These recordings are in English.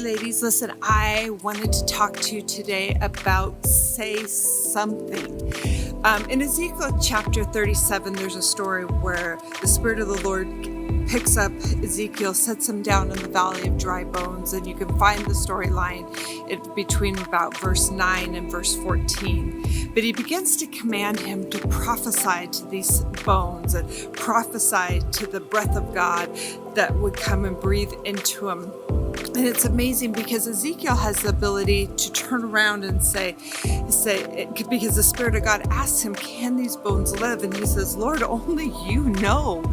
ladies. Listen, I wanted to talk to you today about say something. In Ezekiel chapter 37, there's a story where the Spirit of the Lord picks up Ezekiel, sets him down in the valley of dry bones, and you can find the storyline between about verse 9 and verse 14. But he begins to command him to prophesy to these bones and prophesy to the breath of God that would come and breathe into him. And it's amazing because Ezekiel has the ability to turn around and say, because the Spirit of God asks him, can these bones live? And he says, Lord, only you know.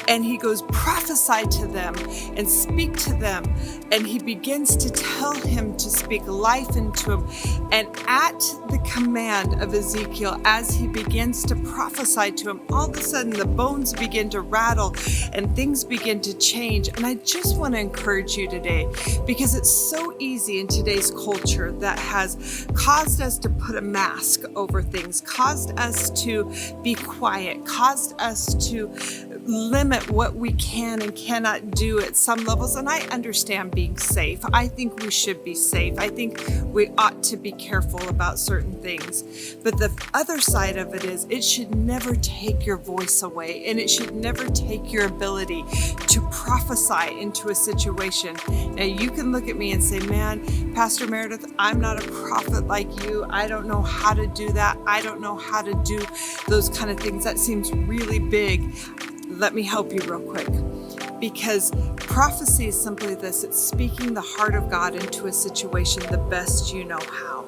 And he goes, prophesy to them and speak to them. And he begins to tell him to speak life into him. And at the command of Ezekiel, as he begins to prophesy to him, all of a sudden the bones begin to rattle and things begin to change. And I just want to encourage you today, because it's so easy in today's culture that has caused us to put a mask over things, caused us to be quiet, caused us to limit what we can and cannot do at some levels. And I understand being safe. I think we should be safe. I think we ought to be careful about certain things. But the other side of it is, it should never take your voice away, and it should never take your ability to prophesy into a situation. Now, you can look at me and say, man, Pastor Meredith, I'm not a prophet like you. I don't know how to do that. I don't know how to do those kind of things. That seems really big. Let me help you real quick. Because prophecy is simply this: it's speaking the heart of God into a situation the best you know how.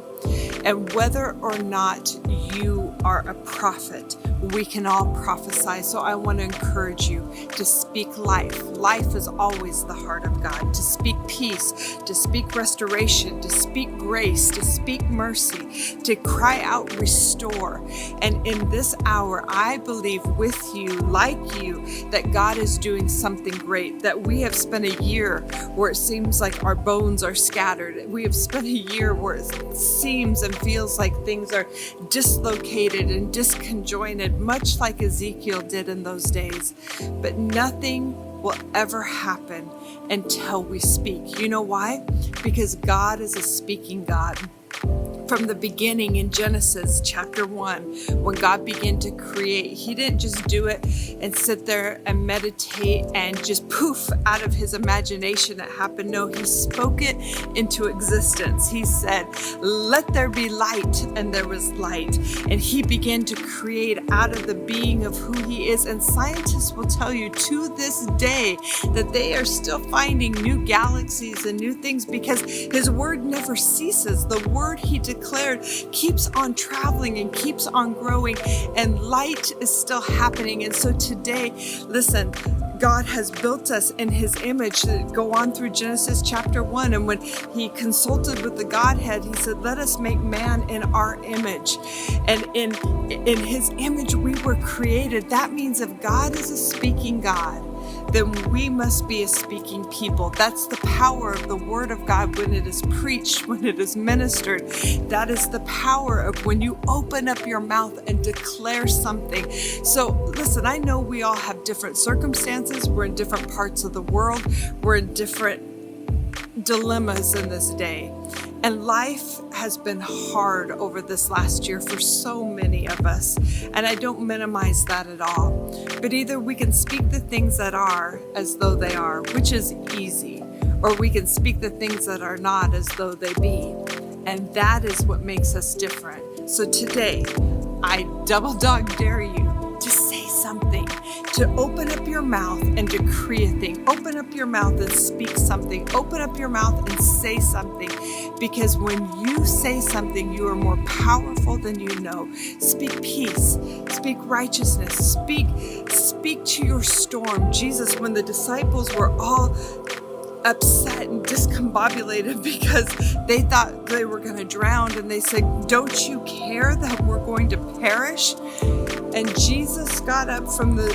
And whether or not you are a prophet, we can all prophesy. So I want to encourage you to speak life. Life is always the heart of God. To speak peace, to speak restoration, to speak grace, to speak mercy, to cry out, restore. And in this hour, I believe with you, like you, that God is doing something great. That we have spent a year where it seems like our bones are scattered. We have spent a year where it seems and feels like things are dislocated and disconjointed, much like Ezekiel did in those days. But nothing will ever happen until we speak. You know why? Because God is a speaking God. From the beginning in Genesis chapter 1, when God began to create, he didn't just do it and sit there and meditate and just poof, out of his imagination it happened. No, he spoke it into existence. He said, let there be light, and there was light. And he began to create out of the being of who he is. And scientists will tell you to this day that they are still finding new galaxies and new things, because his word never ceases. The word he declared keeps on traveling and keeps on growing, and light is still happening. And so today, listen, God has built us in his image. Go on through Genesis chapter 1. And when he consulted with the Godhead, he said, let us make man in our image. And in his image we were created. That means if God is a speaking God, then we must be a speaking people. That's the power of the word of God when it is preached, when it is ministered. That is the power of when you open up your mouth and declare something. So listen, I know we all have different circumstances. We're in different parts of the world. We're in different dilemmas in this day. And life has been hard over this last year for so many of us. And I don't minimize that at all. But either we can speak the things that are as though they are, which is easy, or we can speak the things that are not as though they be. And that is what makes us different. So today, I double dog dare you to say something, to open up your mouth and decree a thing. Open up your mouth and speak something. Open up your mouth and say something. Because when you say something, you are more powerful than you know. Speak peace. Speak righteousness. Speak to your storm. Jesus, when the disciples were all upset and discombobulated because they thought they were going to drown, and they said, don't you care that we're going to perish? And Jesus got up from the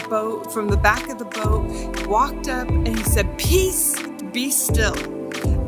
boat, from the back of the boat, walked up, and he said, peace, be still.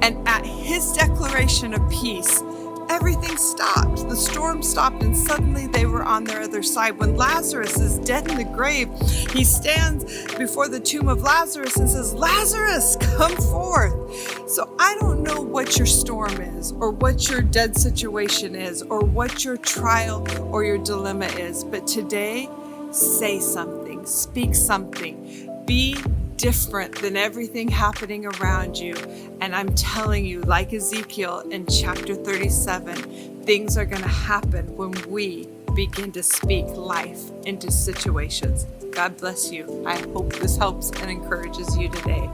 And at his declaration of peace, everything stopped. The storm stopped, and suddenly they were on their other side. When Lazarus is dead in the grave, he stands before the tomb of Lazarus and says, "Lazarus, come forth." So I don't know what your storm is, or what your dead situation is, or what your trial or your dilemma is, but today, say something, speak something, be different than everything happening around you. And I'm telling you, like Ezekiel in chapter 37, things are going to happen when we begin to speak life into situations. God bless you. I hope this helps and encourages you today.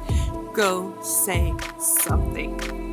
Go say something.